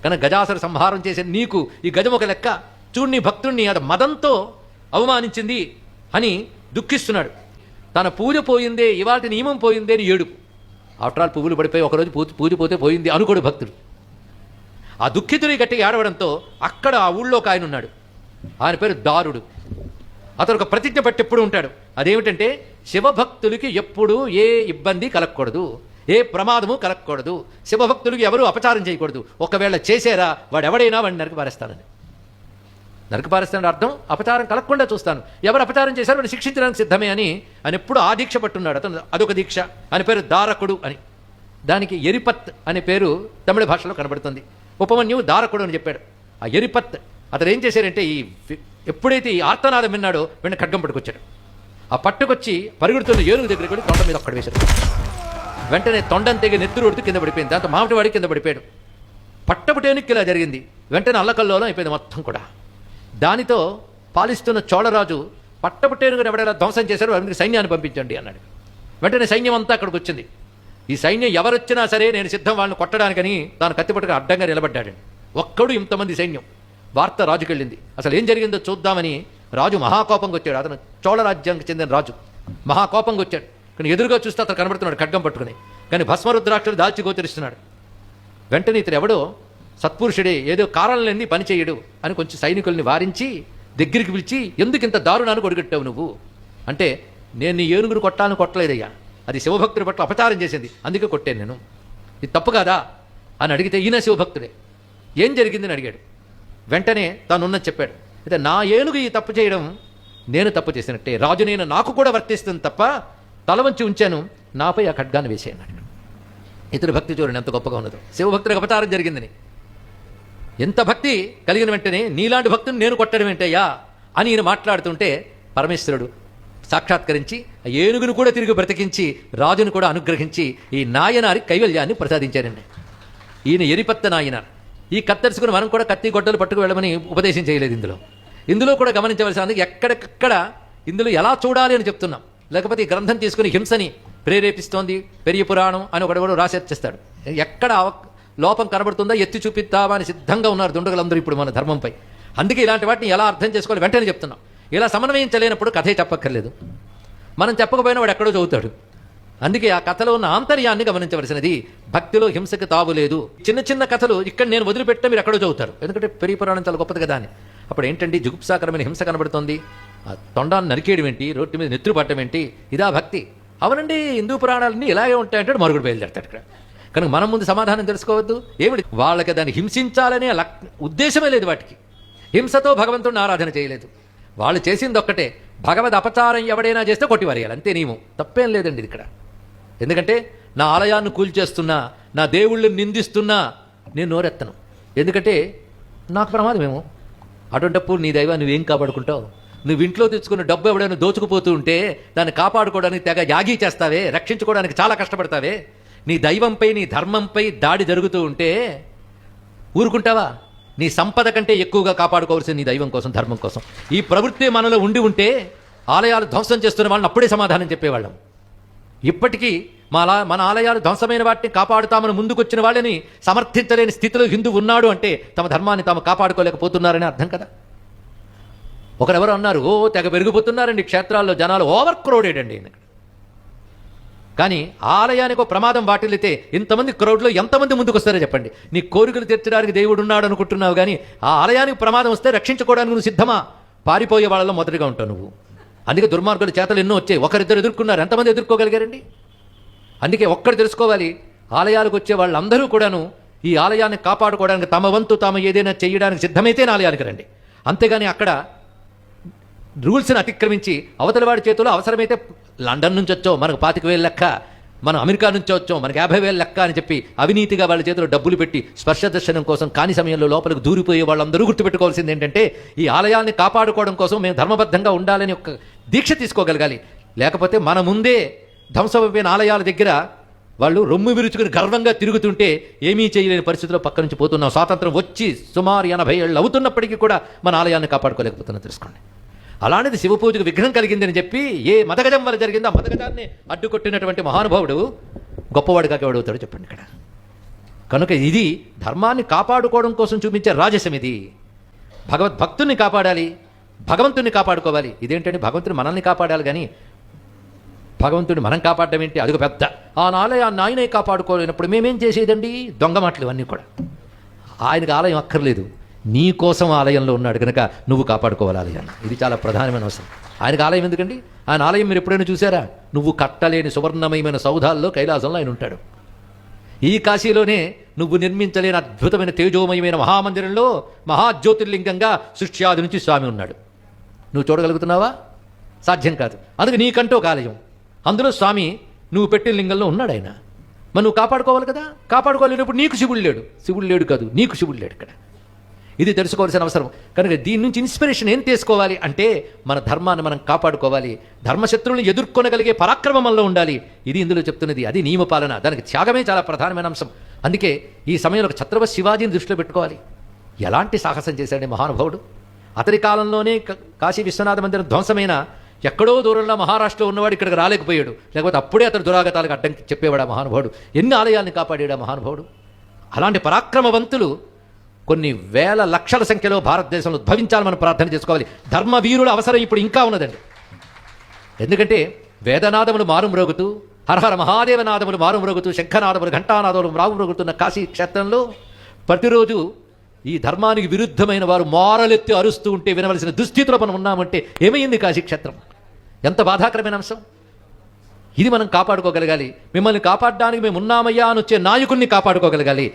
కనుక గజాసుర సంహారం చేసే నీకు ఈ గజం ఒక లెక్క, చూడు నీ భక్తుడిని అది మదంతో అవమానించింది అని దుఃఖిస్తున్నాడు. తన పూజ పోయిందే, ఇవాళ నియమం పోయిందే అని ఏడుపు. ఆఫ్టర్ ఆల్ పువ్వులు పడిపోయి ఒకరోజు పూజ పోతే పోయింది అనుకోడు భక్తుడు. ఆ దుఃఖితుని గట్టిగా ఏడవడంతో అక్కడ ఆ ఊళ్ళో ఒక ఆయన ఉన్నాడు. ఆయన పేరు దారుడు. అతను ఒక ప్రతిజ్ఞ పట్టి ఎప్పుడు ఉంటాడు. అదేమిటంటే శివభక్తులకి ఎప్పుడూ ఏ ఇబ్బంది కలగకూడదు, ఏ ప్రమాదము కలగకూడదు, శివభక్తులకి ఎవరూ అపచారం చేయకూడదు. ఒకవేళ చేశారా వాడెవడైనా వాడిని నరికి పారేస్తానని. నరికి పారేస్తానని అర్థం అపచారం కలగకుండా చూస్తాను, ఎవరు అపచారం చేశారో వాడిని శిక్షించడానికి సిద్ధమే అని ఎప్పుడు ఆ దీక్ష పట్టున్నాడు అతను. అదొక దీక్ష. ఆయన పేరు దారకుడు అని. దానికి ఎరిపత్ అనే పేరు తమిళ భాషలో కనబడుతుంది. ఉపమన్యువు దారకుడు అని చెప్పాడు. ఆ ఎరిపత్ అతను ఏం చేశారంటే ఎప్పుడైతే ఈ ఆర్తనాదం విన్నాడో వెంటనే ఖడ్గం పట్టుకొచ్చాడు. ఆ పట్టుకొచ్చి పరిగెడుతున్న ఏనుగు దగ్గరికి వెళ్ళి తొండ మీద ఒక్కడ వేశాడు. వెంటనే తొండం తెగి నెత్తురు ఉడితే కింద పడిపోయింది. దాంతో మామిటివాడి కింద పడిపోయాడు. పట్టపుటేనుక్కి ఇలా జరిగింది. వెంటనే అల్లకల్లోలం అయిపోయింది మొత్తం కూడా. దానితో పాలిస్తున్న చోళరాజు పట్టపుటేనుగుని ఎవడైనా ధ్వంసం చేశారో వారికి సైన్యాన్ని పంపించండి అన్నాడు. వెంటనే సైన్యం అంతా అక్కడికి వచ్చింది. ఈ సైన్యం ఎవరొచ్చినా సరే నేను సిద్ధం వాళ్ళని కొట్టడానికని తాను కత్తిపట్టుగా అడ్డంగా నిలబడ్డాడండి. ఒక్కడు ఇంతమంది సైన్యం. వార్త రాజుకి వెళ్ళింది. అసలు ఏం జరిగిందో చూద్దామని రాజు మహాకోపంగా వచ్చాడు. అతను చోళ రాజ్యానికి చెందిన రాజు. మహాకోపంగా వచ్చాడు. కానీ ఎదురుగా చూస్తే అతను కనబడుతున్నాడు ఖడ్గం పట్టుకుని. కానీ భస్మరుద్రాక్షలు దాల్చి గోచరిస్తున్నాడు. వెంటనే ఇతను ఎవడో సత్పురుషుడే, ఏదో కారణం లేని పని చేయడు అని కొంచెం సైనికుల్ని వారించి దగ్గరికి పిలిచి, ఎందుకు ఇంత దారుణాన్ని కొడిగట్టావు నువ్వు అంటే, నేను నీ ఏనుగురు కొట్టలేదయ్యా, అది శివభక్తుడి పట్ల అపచారం చేసింది, అందుకే కొట్టాను నేను, ఇది తప్పు కాదా అని అడిగితే ఈయన శివభక్తుడే. ఏం జరిగిందని అడిగాడు. వెంటనే తానున్నది చెప్పాడు. అయితే నా ఏనుగు ఈ తప్పు చేయడం నేను తప్పు చేసినట్టే, రాజు నేను నాకు కూడా వర్తిస్తుంది తప్ప తల వంచి ఉంచాను, నాపై ఆ ఖడ్గాన్ని వేసేయన్నాడు. ఇతడు భక్తి చూడండి ఎంత గొప్పగా ఉన్నదో. శివభక్తుడికి అపచారం జరిగిందని ఎంత భక్తి కలిగిన వెంటనే నీలాంటి భక్తుని నేను కొట్టడం ఏంటయ్యా అని ఈయన మాట్లాడుతుంటే పరమేశ్వరుడు సాక్షాత్కరించి ఆ ఏనుగును కూడా తిరిగి బ్రతికించి రాజును కూడా అనుగ్రహించి ఈ నాయనారి కైవల్యాన్ని ప్రసాదించారండి. ఈయన ఎరిపత్త నాయనార్. ఈ కత్తెరుచుకుని మనం కూడా కత్తి గొడ్డలు పట్టుకు వెళ్ళమని ఉపదేశం చేయలేదు. ఇందులో కూడా గమనించవలసిన ఎక్కడెక్కడ ఇందులో ఎలా చూడాలి అని చెప్తున్నాం. లేకపోతే ఈ గ్రంథం తీసుకుని హింసని ప్రేరేపిస్తోంది పెరియ పురాణం అని ఒకడెవడో రాసేచ్చేస్తాడు. ఎక్కడ లోపం కనబడుతుందా ఎత్తి చూపిద్దామా అని సిద్ధంగా ఉన్నారు దుండగులందరూ ఇప్పుడు మన ధర్మంపై. అందుకే ఇలాంటి వాటిని ఎలా అర్థం చేసుకోవాలి వెంటనే చెప్తున్నాం. ఇలా సమన్వయించలేనప్పుడు కథే చెప్పక్కర్లేదు. మనం చెప్పకపోయినా వాడు ఎక్కడో చదువుతాడు. అందుకే ఆ కథలో ఉన్న ఆంతర్యాన్ని గమనించవలసినది. భక్తిలో హింసకి తావు లేదు. చిన్న చిన్న కథలు ఇక్కడ నేను వదిలిపెట్టే మీరు ఎక్కడో చదువుతారు. ఎందుకంటే పెరియ పురాణం చాలా గొప్పది కదా అని. అప్పుడు ఏంటండి జుగుప్సాకరమైన హింస కనబడుతోంది, ఆ తొండాన్ని నరికేయడం ఏంటి, రోడ్డు మీద నెత్తురు పట్టడం ఏంటి, ఇదా భక్తి? అవునండి, హిందూ పురాణాలన్నీ ఇలాగే ఉంటాయంటాడు, మరుగుడు బయలుదేరతాడు ఇక్కడ. కనుక మనం ముందు సమాధానం తెలుసుకోవద్దు. ఏమిటి వాళ్ళకి దాన్ని హింసించాలనే ఉద్దేశమే లేదు. వాటికి హింసతో భగవంతుడిని ఆరాధన చేయలేదు. వాళ్ళు చేసింది ఒక్కటే, భగవద్ అపచారం ఎవడైనా చేస్తే కొట్టివారేయాలి, అంతే నియమం. తప్పేం లేదండి ఇక్కడ. ఎందుకంటే నా ఆలయాన్ని కూల్చేస్తున్నా, నా దేవుళ్ళని నిందిస్తున్నా నేను నోరెత్తను. ఎందుకంటే నాకు ప్రమాదమేమో. అటువంటిప్పుడు నీ దైవాన్ని నువ్వేం కాపాడుకుంటావు? నువ్వు ఇంట్లో తెచ్చుకున్న డబ్బు ఎవడైనా దోచుకుపోతూ ఉంటే దాన్ని కాపాడుకోవడానికి తెగ యాగీ చేస్తావే, రక్షించుకోవడానికి చాలా కష్టపడతావే. నీ దైవంపై నీ ధర్మంపై దాడి జరుగుతూ ఉంటే ఊరుకుంటావా? నీ సంపద కంటే ఎక్కువగా కాపాడుకోవాల్సిన నీ దైవం కోసం, ధర్మం కోసం. ఈ ప్రవృత్తి మనలో ఉంటే ఆలయాలు ధ్వంసం చేస్తున్న వాళ్ళని అప్పుడే సమాధానం చెప్పేవాళ్ళం. ఇప్పటికీ మన ఆలయాలు ధ్వంసమైన వాటిని కాపాడుతామని ముందుకొచ్చిన వాళ్ళని సమర్థించలేని స్థితిలో హిందూ ఉన్నాడు అంటే తమ ధర్మాన్ని తాము కాపాడుకోలేకపోతున్నారని అర్థం కదా. ఒకరెవరు అన్నారు, తెగ పెరిగిపోతున్నారండి క్షేత్రాల్లో జనాలు, ఓవర్ క్రౌడెడ్ అండి. కానీ ఆలయానికి ఒక ప్రమాదం వాటిల్లితే ఇంతమంది క్రౌడ్లో ఎంతమంది ముందుకు వస్తారో చెప్పండి. నీ కోరికలు తీర్చడానికి దేవుడు ఉన్నాడు అనుకుంటున్నావు, కానీ ఆ ఆలయానికి ప్రమాదం వస్తే రక్షించుకోవడానికి నువ్వు సిద్ధమా? పారిపోయే వాళ్ళలో మొదటిగా ఉంటావు నువ్వు. అందుకే దుర్మార్గుల చేతలు ఎన్నో వచ్చాయి. ఒకరిద్దరు ఎదుర్కొన్నారు, ఎంతమంది ఎదుర్కోగలిగారండి? అందుకే ఒక్కడు తెలుసుకోవాలి, ఆలయాలకు వచ్చే వాళ్ళందరూ కూడాను ఈ ఆలయాన్ని కాపాడుకోవడానికి తమ వంతు తాము ఏదైనా చేయడానికి సిద్ధమైతేనే ఆలయానికి రండి. అంతేగాని అక్కడ రూల్స్ని అతిక్రమించి అవతల వాడి చేతిలో అవసరమైతే లండన్ నుంచి వచ్చో మనకు 25,000 లెక్క, మనం అమెరికా నుంచి వచ్చో మనకు 50,000 లెక్క అని చెప్పి అవినీతిగా వాళ్ళ చేతిలో డబ్బులు పెట్టి స్పర్శ దర్శనం కోసం కాని సమయంలో లోపలికి దూరిపోయే వాళ్ళందరూ గుర్తుపెట్టుకోవాల్సింది ఏంటంటే ఈ ఆలయాన్ని కాపాడుకోవడం కోసం మేము ధర్మబద్ధంగా ఉండాలని ఒక దీక్ష తీసుకోగలగాలి. లేకపోతే మన ముందే ధ్వంసమైన ఆలయాల దగ్గర వాళ్ళు రొమ్ము విరుచుకుని గర్వంగా తిరుగుతుంటే ఏమీ చేయలేని పరిస్థితిలో పక్క నుంచి పోతున్నాం. స్వాతంత్రం వచ్చి సుమారు 80 ఏళ్ళు అవుతున్నప్పటికీ కూడా మన ఆలయాన్ని కాపాడుకోలేకపోతున్నాం. తెలుసుకోండి. అలాంటిది శివ పూజకు విఘ్నం కలిగిందని చెప్పి ఏ మతగజం వల్ల జరిగిందో ఆ మతగజాన్ని అడ్డుకొట్టినటువంటి మహానుభావుడు గొప్పవాడుగా ఎవడవుతాడో చెప్పండి ఇక్కడ. కనుక ఇది ధర్మాన్ని కాపాడుకోవడం కోసం చూపించే రాజసం ఇది. భగవద్భక్తుల్ని కాపాడాలి, భగవంతుని కాపాడుకోవాలి. ఇదేంటంటే భగవంతుని మనల్ని కాపాడాలి, కానీ భగవంతుడిని మనం కాపాడడం ఏంటి? అదిగో పెద్ద ఆ ఆలయాన్ని ఆయనే కాపాడుకోలేనప్పుడు మేమేం చేసేదండి? దొంగ మాటలు ఇవన్నీ కూడా. ఆయనకు ఆలయం అక్కర్లేదు, నీ కోసం ఆలయంలో ఉన్నాడు కనుక నువ్వు కాపాడుకోవాలి ఆలయాన్ని. ఇది చాలా ప్రధానమైన అవసరం. ఆయనకు ఆలయం ఎందుకండి? ఆయన ఆలయం మీరు ఎప్పుడైనా చూసారా? నువ్వు కట్టలేని సువర్ణమయమైన సౌధాల్లో కైలాసంలో ఆయన ఉంటాడు. ఈ కాశీలోనే నువ్వు నిర్మించలేని అద్భుతమైన తేజోమయమైన మహామందిరంలో మహాజ్యోతిర్లింగంగా సృష్ట్యాది నుంచి స్వామి ఉన్నాడు. నువ్వు చూడగలుగుతున్నావా? సాధ్యం కాదు. అందుకే నీకంటూ ఒక ఆలయం, అందులో స్వామి నువ్వు పెట్టిన లింగంలో ఉన్నాడు ఆయన. మరి నువ్వు కాపాడుకోవాలి కదా. కాపాడుకోలేనప్పుడు నీకు శివుడు లేడు. శివుడు లేడు కాదు, నీకు శివుడు లేడు ఇక్కడ. ఇది తెలుసుకోవాల్సిన అవసరం. కనుక దీని నుంచి ఇన్స్పిరేషన్ ఏం తీసుకోవాలి అంటే మన ధర్మాన్ని మనం కాపాడుకోవాలి, ధర్మశత్రువులను ఎదుర్కొనగలిగే పరాక్రమం మనలో ఉండాలి. ఇది ఇందులో చెప్తున్నది. అది నియమపాలన, దానికి త్యాగమే చాలా ప్రధానమైన అంశం. అందుకే ఈ సమయంలో ఛత్రపతి శివాజీని దృష్టిలో పెట్టుకోవాలి. ఎలాంటి సాహసం చేశాడే మహానుభావుడు. అతని కాలంలోనే కాశీ విశ్వనాథ మందిరం ధ్వంసమైన ఎక్కడో దూరంలో మహారాష్ట్రలో ఉన్నవాడు ఇక్కడికి రాలేకపోయాడు. లేకపోతే అప్పుడే అతడు దురాగతాలకు అడ్డం చెప్పేవాడు ఆ మహానుభావుడు. ఎన్ని ఆలయాల్ని కాపాడాడు ఆ మహానుభావుడు. అలాంటి పరాక్రమవంతులు కొన్ని వేల లక్షల సంఖ్యలో భారతదేశంలో ఉద్భవించాలని మనం ప్రార్థన చేసుకోవాలి. ధర్మవీరుల అవసరం ఇప్పుడు ఇంకా ఉన్నదండి. ఎందుకంటే వేదనాదములు మారుమ్రోగుతూ, హరహర మహాదేవనాదములు మారుమ్రోగుతూ, శంఖనాదములు ఘంటానాదములు మారుమ్రోగుతున్న కాశీ క్షేత్రంలో ప్రతిరోజు ఈ ధర్మానికి విరుద్ధమైన వారు మారలెత్తి అరుస్తూ ఉంటే వినవలసిన దుస్థితిలో మనం ఉన్నామంటే ఏమైంది కాశీక్షేత్రం? ఎంత బాధాకరమైన అంశం. ఇది మనం కాపాడుకోగలగాలి. మిమ్మల్ని కాపాడడానికి మేము ఉన్నామయ్యా అని వచ్చే నాయకుల్ని కాపాడుకోగలగాలి.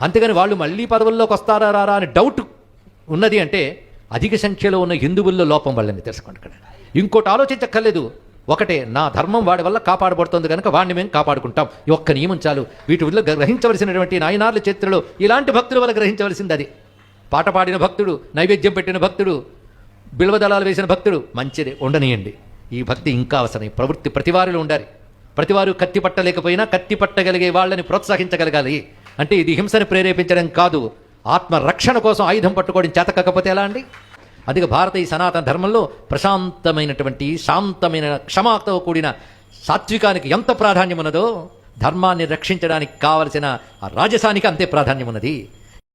అంతేగాని వాళ్ళు మళ్ళీ పదవుల్లోకి వస్తారా రారా అని డౌట్ ఉన్నది అంటే అధిక సంఖ్యలో ఉన్న హిందువుల్లో లోపం వాళ్ళని తెలుసుకోండి. ఇక్కడ ఇంకోటి ఆలోచించక్కర్లేదు. ఒకటే, నా ధర్మం వాడి వల్ల కాపాడబడుతుంది కనుక వాడిని మేము కాపాడుకుంటాం. ఈ ఒక్క నియమం చాలు. వీటి వల్ల గ్రహించవలసినటువంటి నాయనార్ల చరిత్రలో ఇలాంటి భక్తుల వల్ల గ్రహించవలసింది అది. పాట పాడిన భక్తుడు, నైవేద్యం పెట్టిన భక్తుడు, బిల్వదళాలు వేసిన భక్తుడు మంచిదే, ఉండనియండి. ఈ భక్తి ఇంకా అవసరం. ప్రవృత్తి ప్రతివారిలో ఉండాలి. ప్రతివారు కత్తి పట్టలేకపోయినా కత్తి పట్టగలిగే వాళ్ళని ప్రోత్సహించగలగాలి. అంటే ఇది హింసను ప్రేరేపించడం కాదు, ఆత్మరక్షణ కోసం ఆయుధం పట్టుకోవడం చేత కాకపోతే ఎలా అండి? అందుకే భారతీయ సనాతన ధర్మంలో ప్రశాంతమైనటువంటి శాంతమైన క్షమాతో కూడిన సాత్వికానికి ఎంత ప్రాధాన్యం ఉన్నదో ధర్మాన్ని రక్షించడానికి కావలసిన ఆ రాజసానికి అంతే ప్రాధాన్యం ఉన్నది.